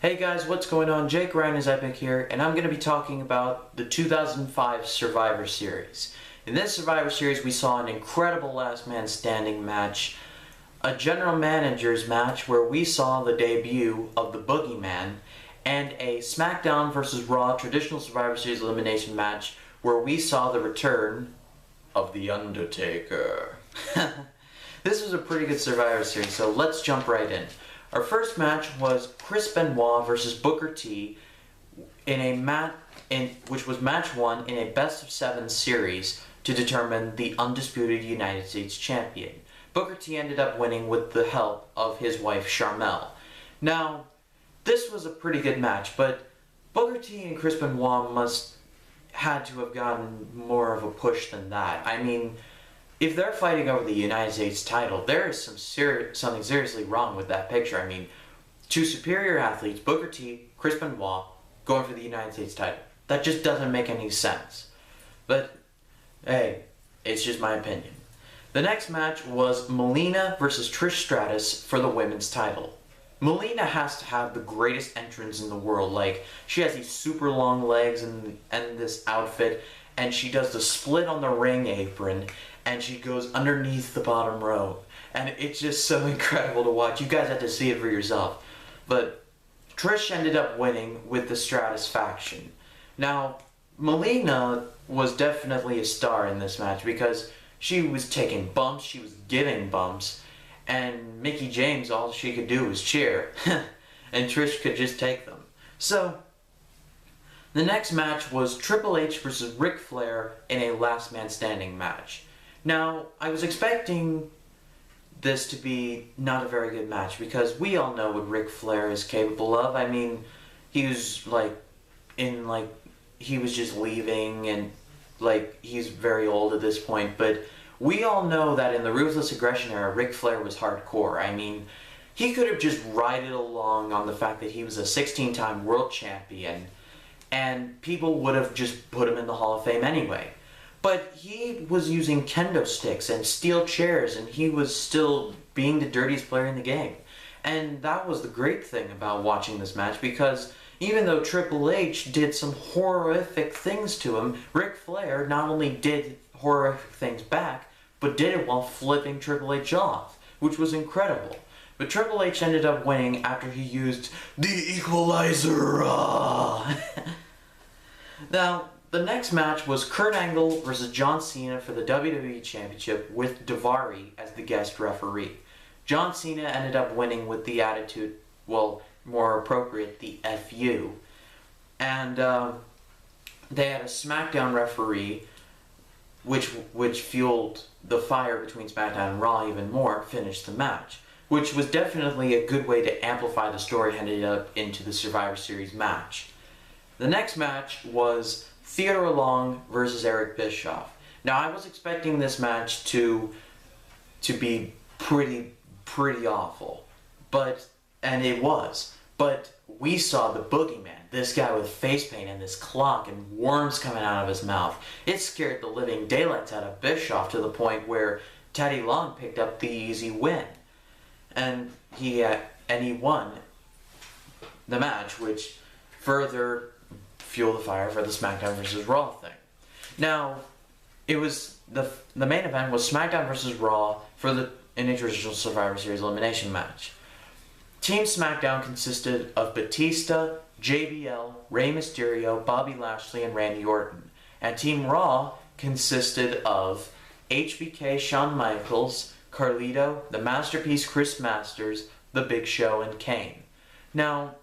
Hey guys, what's going on? Jake Ryan is Epic here, and I'm going to be talking about the 2005 Survivor Series. In this Survivor Series, we saw an incredible last man standing match, a general managers match where we saw the debut of the Boogeyman, and a SmackDown vs. Raw traditional Survivor Series elimination match where we saw the return of The Undertaker. This was a pretty good Survivor Series, so let's jump right in. Our first match was Chris Benoit versus Booker T in a which was match 1 in a best-of-7 series to determine the undisputed United States champion. Booker T ended up winning with the help of his wife Sharmell. Now, this was a pretty good match, but Booker T and Chris Benoit had to have gotten more of a push than that. I mean, if they're fighting over the United States title, there is something seriously wrong with that picture. I mean, two superior athletes, Booker T, Chris Benoit, going for the United States title. That just doesn't make any sense. But, hey, it's just my opinion. The next match was Melina versus Trish Stratus for the women's title. Melina has to have the greatest entrance in the world. Like, she has these super long legs and this outfit, and she does the split on the ring apron, and she goes underneath the bottom rope. And it's just so incredible to watch. You guys have to see it for yourself. But Trish ended up winning with the Stratus faction. Now, Melina was definitely a star in this match because she was taking bumps, she was giving bumps, and Mickie James, all she could do was cheer. And Trish could just take them. So, the next match was Triple H versus Ric Flair in a last man standing match. Now, I was expecting this to be not a very good match because we all know what Ric Flair is capable of. I mean, he was he was just leaving and he's very old at this point, but we all know that in the Ruthless Aggression era, Ric Flair was hardcore. I mean, he could have just rided along on the fact that he was a 16-time world champion and people would have just put him in the Hall of Fame anyway. But he was using kendo sticks and steel chairs, and he was still being the dirtiest player in the game. And that was the great thing about watching this match, because even though Triple H did some horrific things to him, Ric Flair not only did horrific things back, but did it while flipping Triple H off, which was incredible. But Triple H ended up winning after he used the Equalizer. Now, the next match was Kurt Angle versus John Cena for the WWE Championship with Daivari as the guest referee. John Cena ended up winning with the attitude, well, more appropriate, the FU. And they had a SmackDown referee, which fueled the fire between SmackDown and Raw even more, finished the match, which was definitely a good way to amplify the story headed up into the Survivor Series match. The next match was Theodore Long versus Eric Bischoff. Now, I was expecting this match to be pretty awful, and it was. But we saw the Boogeyman, this guy with face paint and this clock and worms coming out of his mouth. It scared the living daylights out of Bischoff to the point where Teddy Long picked up the easy win, and he won the match, which further fuel the fire for the SmackDown vs. Raw thing. Now, it was the main event was SmackDown vs. Raw in a traditional Survivor Series elimination match. Team SmackDown consisted of Batista, JBL, Rey Mysterio, Bobby Lashley, and Randy Orton. And Team Raw consisted of HBK, Shawn Michaels, Carlito, the Masterpiece Chris Masters, The Big Show, and Kane. Now,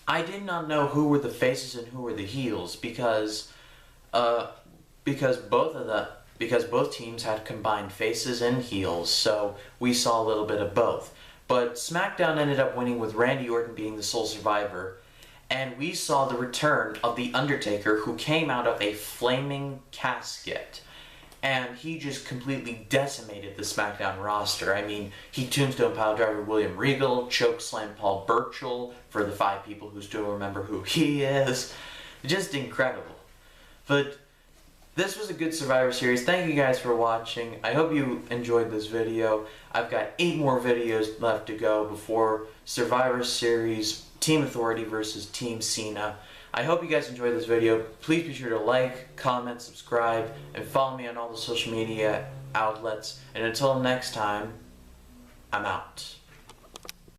I did not know who were the faces and who were the heels because both teams had combined faces and heels, so we saw a little bit of both. But SmackDown ended up winning with Randy Orton being the sole survivor, and we saw the return of The Undertaker, who came out of a flaming casket. And he just completely decimated the SmackDown roster. I mean, he tombstone piledriver William Regal, chokeslam Paul Burchill, for the 5 people who still remember who he is. Just incredible. But this was a good Survivor Series. Thank you guys for watching. I hope you enjoyed this video. I've got 8 more videos left to go before Survivor Series Team Authority versus Team Cena. I hope you guys enjoyed this video. Please be sure to like, comment, subscribe, and follow me on all the social media outlets. And until next time, I'm out.